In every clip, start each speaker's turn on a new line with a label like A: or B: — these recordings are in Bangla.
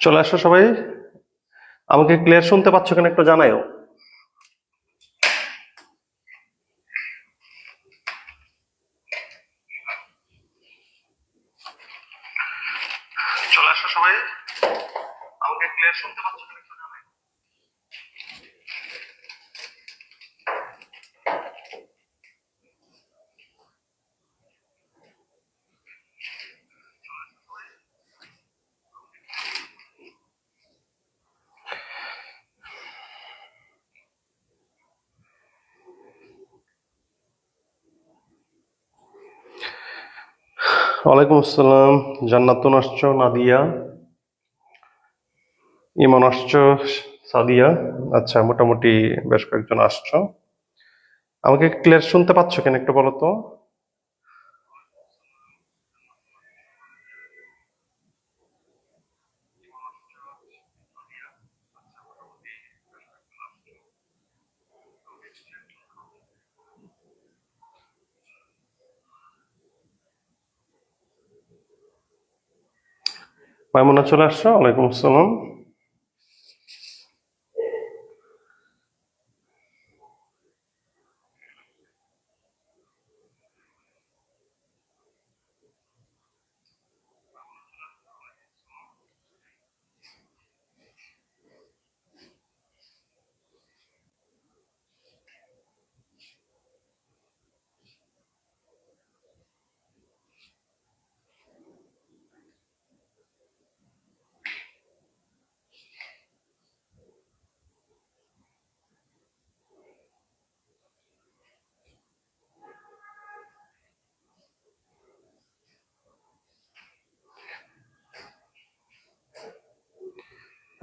A: চলে আসো সবাই। আমাকে ক্লিয়ার শুনতে পাচ্ছ কিনা একটু জানাইও। চলে আসো সবাই। আমাকে ক্লিয়ার শুনতে পাচ্ছ কিনা একটু জানাইও। ওয়ালাইকুম আসসালাম। জান্নাতুন আসছো, নাদিয়া, ইমন আসছো, সাদিয়া। আচ্ছা, মোটামুটি বেশ কয়েকজন আসছো। আমাকে ক্লিয়ার শুনতে পাচ্ছ কিনা একটু বলো তো। মাইমুনা চলে আসছো, ওয়ালাইকুম আসসালাম।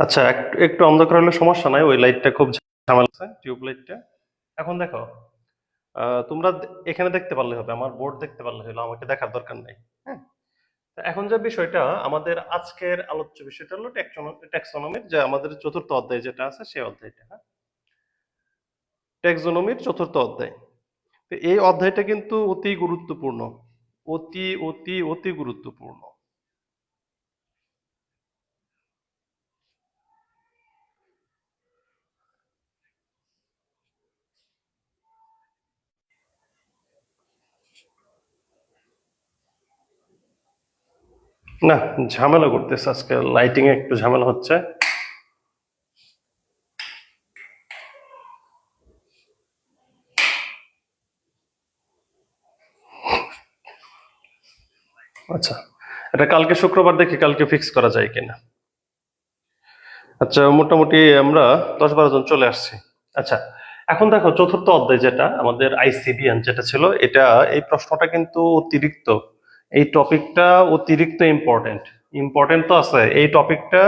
A: আচ্ছা, একটু একটু অন্ধকার হলে সমস্যা নাই, ওই লাইটটা খুব ঝামেলা আছে, টিউব লাইটটা। এখন দেখো, তোমরা এখানে দেখতে পারলে হবে, আমার বোর্ড দেখতে পারলে হলো, আমাকে দেখার দরকার নাই। হ্যাঁ, তো এখন যে বিষয়টা, আমাদের আজকের আলোচ্য বিষয়টা হলো ট্যাক্সোনমির, যে আমাদের চতুর্থ অধ্যায় যেটা আছে সেই অধ্যায়টা। হ্যাঁ, ট্যাক্সোনমির চতুর্থ অধ্যায়। তো এই অধ্যায়টা কিন্তু অতি গুরুত্বপূর্ণ, অতি অতি অতি গুরুত্বপূর্ণ। না, ঝামেলা করতেছে আজকে, লাইটিং এ একটু ঝামেলা হচ্ছে। আচ্ছা, এটা কালকে শুক্রবার দেখি, কালকে ফিক্স করা যায় কিনা। আচ্ছা, মোটামুটি আমরা 10-12 জন চলে আসছি। আচ্ছা, এখন দেখো, চতুর্থ অধ্যায় যেটা আমাদের আইসিবিএন যেটা ছিল, এটা এই প্রশ্নটা কিন্তু অতিরিক্ত, এই টপিকটা অতিরিক্ত ইম্পর্টেন্ট। ইম্পর্টেন্ট তো আছে এই টপিকটা,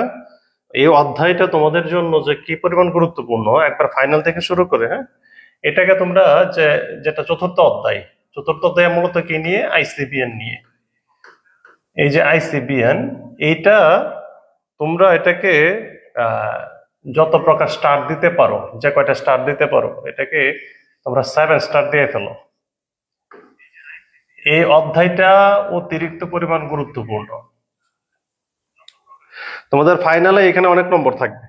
A: এই অধ্যায়টা তোমাদের জন্য যে কি পরিমাণ গুরুত্বপূর্ণ, একবার ফাইনাল থেকে শুরু করে। হ্যাঁ, এটাকে তোমরা, যে যেটা চতুর্থ অধ্যায়, চতুর্থ অধ্যায় মূলত কি নিয়ে, আইসিবিএন নিয়ে। এই যে আইসিবিএন, এইটা তোমরা এটাকে আহ, যত প্রকার স্টার দিতে পারো, যে কয়টা স্টার দিতে পারো, এটাকে তোমরা 7 স্টার দিয়ে ফেলো। এই অধ্যায়টা অতিরিক্ত পরিমাণ গুরুত্বপূর্ণ। তোমাদের ফাইনালে এখানে অনেক নম্বর থাকবে।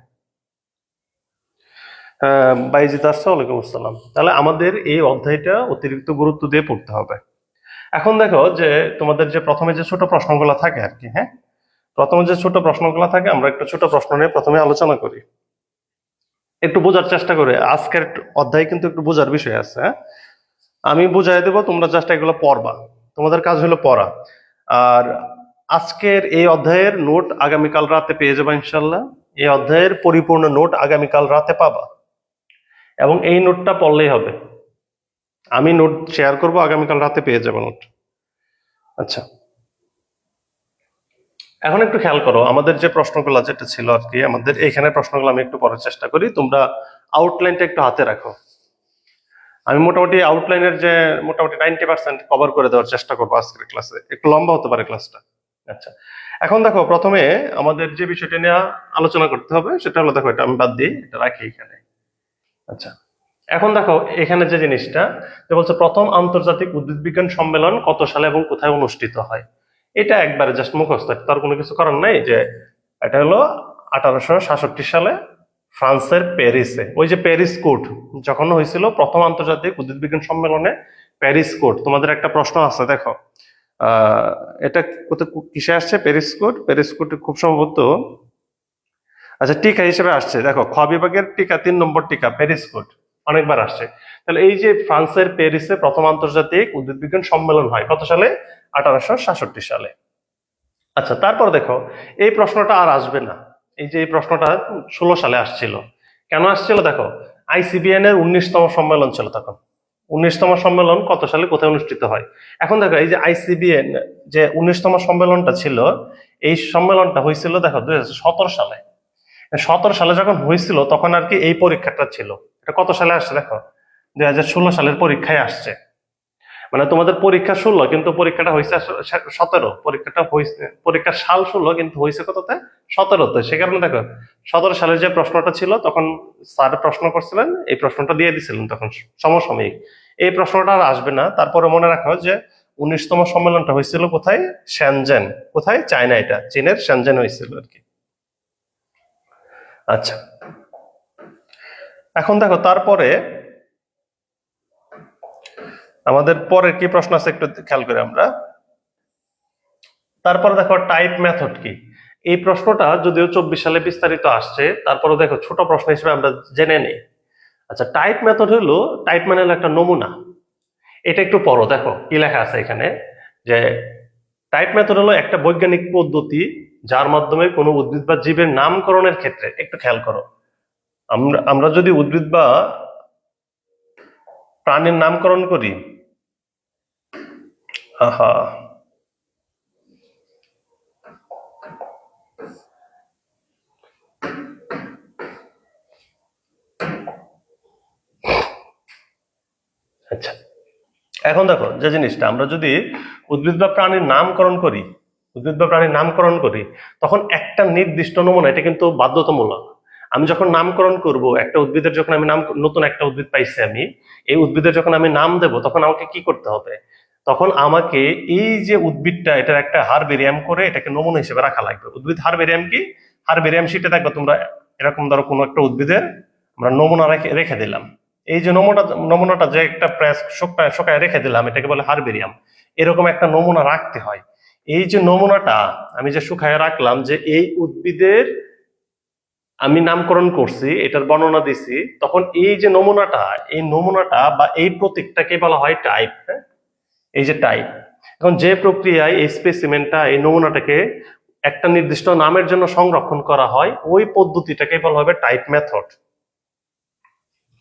A: বাইজিৎ আসছে, ওয়ালাইকুম আসসালাম। তাহলে আমাদের এই অধ্যায়টা অতিরিক্ত গুরুত্ব দিয়ে পড়তে হবে। এখন দেখো যে, তোমাদের যে প্রথমে যে ছোট প্রশ্নগুলো থাকে আর কি। হ্যাঁ, প্রথমে যে ছোট প্রশ্নগুলো থাকে, আমরা একটা ছোট প্রশ্ন নিয়ে প্রথমে আলোচনা করি, একটু বোঝার চেষ্টা করে। আজকের অধ্যায় কিন্তু একটু বোঝার বিষয় আছে। হ্যাঁ, আমি বুঝাই দেবো, তোমরা জাস্ট এগুলো পড়বা, তোমাদের কাজ হলো পড়া। আর আজকের এই অধ্যায়ের নোট আগামীকাল রাতে পেয়ে যাবা ইনশাল্লাহ। এই অধ্যায়ের পরিপূর্ণ নোট আগামীকাল রাতে পাবা, এবং এই নোটটা পড়লেই হবে। আমি নোট শেয়ার করবো, আগামীকাল রাতে পেয়ে যাবে নোট। আচ্ছা, এখন একটু খেয়াল করো, আমাদের যে প্রশ্নগুলো যেটা ছিল আর কি, আমাদের এইখানে প্রশ্নগুলো আমি একটু পড়ার চেষ্টা করি, তোমরা আউটলাইনটা একটু হাতে রাখো। আমি মোটামুটি আউটলাইনের যে মোটামুটি 90% কভার করে দেওয়ার চেষ্টা করবো আজকের ক্লাসে, একটু লম্বা হতে পারে ক্লাসটা। আচ্ছা, এখন দেখো, প্রথমে আমাদের যে বিষয়টা নিয়ে আলোচনা করতে হবে সেটা হলো, দেখো এটা আমি বাদ দিই, এটা রাখি এখানে। আচ্ছা, এখন দেখো এখানে যে জিনিসটা, যে বলছে প্রথম আন্তর্জাতিক উদ্ভিদ বিজ্ঞান সম্মেলন কত সালে এবং কোথায় অনুষ্ঠিত হয়। এটা একবারে জাস্ট মুখস্থ, তার কোনো কিছু করার নাই। যে এটা হলো 1866 সালে ফ্রান্সের প্যারিসে, ওই যে প্যারিস কোড যখন হয়েছিল প্রথম আন্তর্জাতিক উদ্ভিদ বিজ্ঞান সম্মেলনে, প্যারিস কোড। তোমাদের একটা প্রশ্ন আছে, দেখো এটা কোথায় কিসে আসছে প্যারিস কোড? প্যারিস কোড খুব সম্ভবত আচ্ছা টিকা হিসেবে আসছে। দেখো খ বিভাগের টিকা 3 নম্বর টিকা প্যারিস কোড অনেকবার আসছে। তাহলে এই যে ফ্রান্সের প্যারিসে প্রথম আন্তর্জাতিক উদ্ভিদ বিজ্ঞান সম্মেলন হয় কত সালে? 1866 সালে। আচ্ছা তারপর দেখো এই প্রশ্নটা আর আসবে না। এই যে এই প্রশ্নটা 16 সালে আসছিল। কেন আসছিল? দেখো আইসিবিএন এর 19তম সম্মেলন ছিল তখন। 19তম সম্মেলন কত সালে কোথায় অনুষ্ঠিত হয়? এখন দেখো এই যে আইসিবিএন যে 19তম সম্মেলনটা ছিল, এই সম্মেলনটা হয়েছিল দেখো 2017 সালে। 17 সালে যখন হয়েছিল তখন আর কি এই পরীক্ষাটা ছিল। এটা কত সালে আসছে? দেখো 2016 সালের পরীক্ষায় আসছে। মানে তোমাদের পরীক্ষা 16 কিন্তু পরীক্ষাটা হয়েছে 17। পরীক্ষাটা হয়েছে, পরীক্ষার সাল 16 কিন্তু হয়েছে কততে? 17তে। সে কারণে দেখো 17 সালের যে প্রশ্নটা ছিল তখন স্যার প্রশ্ন করছিলেন, এই প্রশ্নটা দিয়ে দিছিলেন তখন সমসাময়িক। এই প্রশ্নটা আর আসবে না। তারপরে মনে রাখো যে 19তম সম্মেলনটা হয়েছিল কোথায়? শ্যানজেন। কোথায়? চায়না, এটা চীনের শ্যানজেন হয়েছিল আর কি। আচ্ছা এখন দেখো তারপরে আমাদের পরের কি প্রশ্ন আছে একটু খেয়াল করি আমরা। তারপরে দেখো টাইপ মেথড কি? এই প্রশ্নটা যদিও 24 সালে বিস্তারিত আসছে, তারপরে দেখো ছোট প্রশ্ন হিসেবে আমরা জেনে নেই। আচ্ছা টাইপ মেথড হলো, টাইপ মানে হলো একটা নমুনা। এটা একটু পড়ো, দেখো কি লেখা আছে এখানে, যে টাইপ মেথড হলো একটা বৈজ্ঞানিক পদ্ধতি যার মাধ্যমে কোনো উদ্ভিদ বা জীবের নামকরণের ক্ষেত্রে, একটু খেয়াল করো, আমরা যদি উদ্ভিদ বা প্রাণীর নামকরণ করি, আহা আচ্ছা এখন দেখো যে জিনিসটা, আমরা যদি উদ্ভিদ বা প্রাণীর নামকরণ করি, উদ্ভিদ বা প্রাণীর নামকরণ করি, তখন একটা নির্দিষ্ট নমুনা, এটা কিন্তু বাধ্যতামূলক। আমি যখন নামকরণ করব একটা উদ্ভিদের, যখন আমি নাম, নতুন একটা উদ্ভিদ পাইছি আমি, এই উদ্ভিদের যখন আমি নাম দেব তখন আমাকে কি করতে হবে? তখন আমাকে এই যে উদ্ভিদটা, এটার একটা হারবেরিয়াম করে এটাকে নমুনা হিসেবে রাখা লাগবে। উদ্ভিদ হারবেরিয়াম কি? হারবেরিয়াম শিটে দেখবে তোমরা, এরকম ধরো কোনো একটা উদ্ভিদের আমরা নমুনা রেখে রেখে দিলাম। এই যে নমুনাটা যে একটা প্রেস শুকায় রেখে দিলাম, এটাকে বলে হারবেরিয়াম। এরকম একটা নমুনা রাখতে হয়। এই যে নমুনাটা আমি যে শুকায় রাখলাম, যে এই উদ্ভিদের আমি নামকরণ করছি, এটার বর্ণনা দিছি, তখন এই যে নমুনাটা, এই নমুনাটা বা এই প্রতীকটাকে বলা হয় টাইপ। হ্যাঁ, এই যে টাইপ। এখন যে প্রক্রিয়ায় এই স্পেসিমেনটা, এই নমুনাটাকে একটা নির্দিষ্ট নামের জন্য সংরক্ষণ করা হয়, ওই পদ্ধতিটাকে বলা হবে টাইপ মেথড।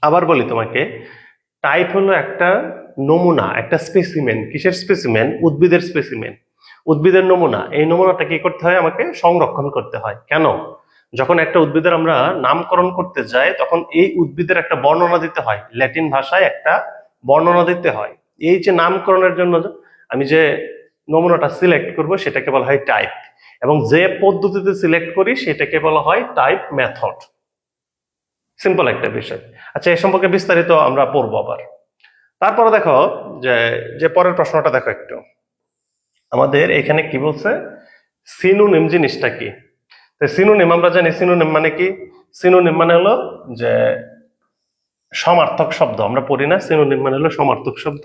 A: আবার বলি তোমাকে, টাইপ হলো একটা নমুনা, একটা স্পেসিমেন। কিসের স্পেসিমেন? উদ্ভিদের স্পেসিমেন, উদ্ভিদের নমুনা। এই নমুনাটা কি করতে হয়? আমাকে সংরক্ষণ করতে হয়। কেন? যখন একটা উদ্ভিদের আমরা নামকরণ করতে যাই তখন এই উদ্ভিদের একটা বর্ণনা দিতে হয়, ল্যাটিন ভাষায় একটা বর্ণনা দিতে হয়। এই যে নামকরণের জন্য আমি যে নমুনাটা সিলেক্ট করব সেটাকে বলা হয় টাইপ, এবং যে পদ্ধতিতে সিলেক্ট করি সেটাকে বলা হয় টাইপ মেথড। সিম্পল একটা বিষয়। আচ্ছা এ সম্পর্কে বিস্তারিত আমরা পড়বো আবার। তারপরে দেখো যে যে পরের প্রশ্নটা দেখো একটু, আমাদের এখানে কি বলছে? সিনোনিম জিনিসটা কি? সিনোনিম আমরা জানি, সিনোনিম মানে কি? সিনোনিম মানে হলো যে সমার্থক শব্দ। আমরা পড়ি না, সিনোনিম মানে হলো সমার্থক শব্দ।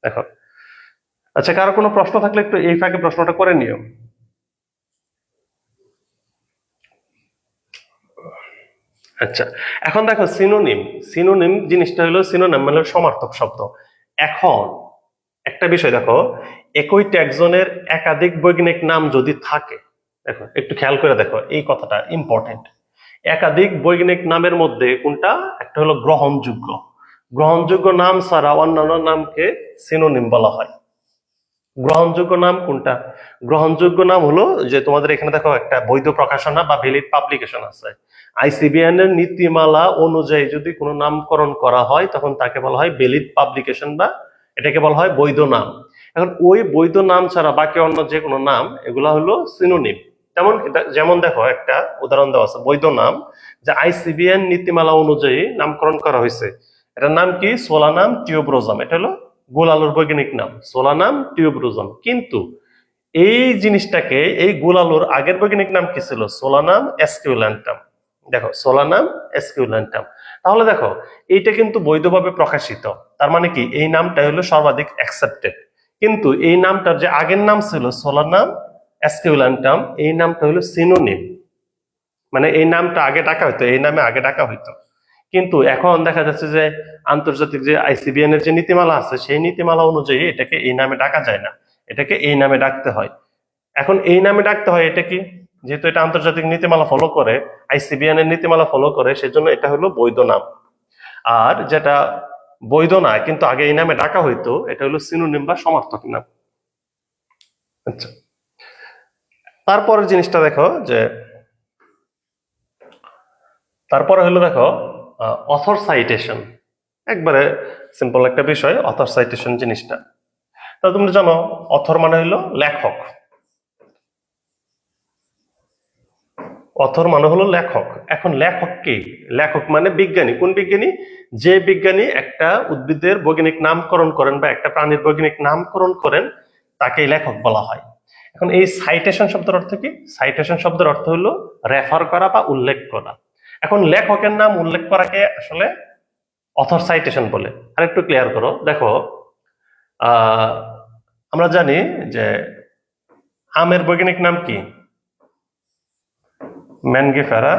A: দেখো আচ্ছা কারো কোনো প্রশ্ন থাকলে একটু এই ফাঁকে প্রশ্নটা করে নিও। আচ্ছা এখন দেখো সিনোনিম, সিনোনিম জিনিসটা হলো, সিনোনিম মানে হলো সমার্থক শব্দ। এখন একটা বিষয় দেখো, একই ট্যাক্সনের একাধিক বৈজ্ঞানিক নাম যদি থাকে, দেখো একটু খেয়াল করে দেখো, এই কথাটা ইম্পর্টেন্ট। একাধিক বৈজ্ঞানিক নামের মধ্যে কোনটা? একটা হলো গ্রহণযোগ্য। গ্রহণযোগ্য নাম ছাড়া অন্যান্য নামকে সিনোনিম বলা হয়। গ্রহণযোগ্য নাম কোনটা? গ্রহণযোগ্য নাম হলো যে তোমাদের এখানে দেখো একটা বৈধ প্রকাশনা বা ভ্যালিড পাবলিকেশন আছে। আইসিবিএন এর নীতিমালা অনুযায়ী যদি কোনো নামকরণ করা হয় তখন তাকে বলা হয় ভ্যালিড পাবলিকেশন, বা এটাকে বলা হয় বৈধ নাম। এখন ওই বৈধ নাম ছাড়া বাকি অন্য যে কোনো নাম, এগুলা হলো সিনোনিম। তেমন যেমন দেখো একটা উদাহরণ দেওয়া আছে, বৈধ নাম যে আইসিবিএন নীতিমালা অনুযায়ী নামকরণ করা হয়েছে, এটার নাম কি? সোলানাম টিউবরোজাম। এটা হলো গোল আলুর বৈজ্ঞানিক নাম, সোলানাম টিউবরোজাম। কিন্তু এই জিনিসটাকে, এই গোলালুর আগের বৈজ্ঞানিক নাম কি ছিল? সোলানাম এসকিউল্যান্টাম। দেখো, সোলানাম এসকিউল্যান্টাম। তাহলে দেখো, এইটা কিন্তু বৈধভাবে প্রকাশিত। তার মানে কি, এই নামটা হলো সর্বাধিক অ্যাকসেপ্টেড। কিন্তু এই নামটার যে আগের নাম ছিল সোলানাম এসকিউল্যান্টাম, এই নামটা হলো সিনোনিম। মানে এই নামটা আগে ডাকা হইতো, এই নামে আগে ডাকা হইতো। কিন্তু এখন দেখা যাচ্ছে যে আন্তর্জাতিক যে আইসিবিএন এর যে নীতিমালা আছে, সেই নীতিমালা অনুযায়ী এটাকে এই নামে ডাকা যায় না, এটাকে এই নামে ডাকতে হয়। এখন এই নামে ডাকতে হয়, এটা কি, যেহেতু এটা আন্তর্জাতিক নীতিমালা ফলো করে, আইসিবিএন এর নীতিমালা ফলো করে, সেজন্য এটা হলো বৈধ নাম। আর যেটা বৈধ না কিন্তু আগে এই নামে ডাকা হইতো, এটা হলো সিনোনিম বা সমার্থক নাম। আচ্ছা, তারপরের জিনিসটা দেখো যে, তারপরে হলো দেখো অথর সাইটেশন। একবারে সিম্পল একটা বিষয়, অথর সাইটেশন জিনিসটা। তা তুমি জানো অথর মানে হলো লেখক। অথর মানে হলো লেখক। এখন লেখক কি? লেখক মানে বিজ্ঞানী। কোন বিজ্ঞানী? যে বিজ্ঞানী একটা উদ্ভিদের বৈজ্ঞানিক নামকরণ করেন বা একটা প্রাণীর বৈজ্ঞানিক নামকরণ করেন, তাকেই লেখক বলা হয়। এখন এই সাইটেশন শব্দের অর্থ কি? সাইটেশন শব্দের অর্থ হলো রেফার করা বা উল্লেখ করা। এখন লেখকের নাম উল্লেখ করাকে আসলে অথর সাইটেশন বলে। আর একটু ক্লিয়ার করো, দেখো আহ আমরা জানি যে আমের বৈজ্ঞানিক নাম কি? ম্যানগিফেরা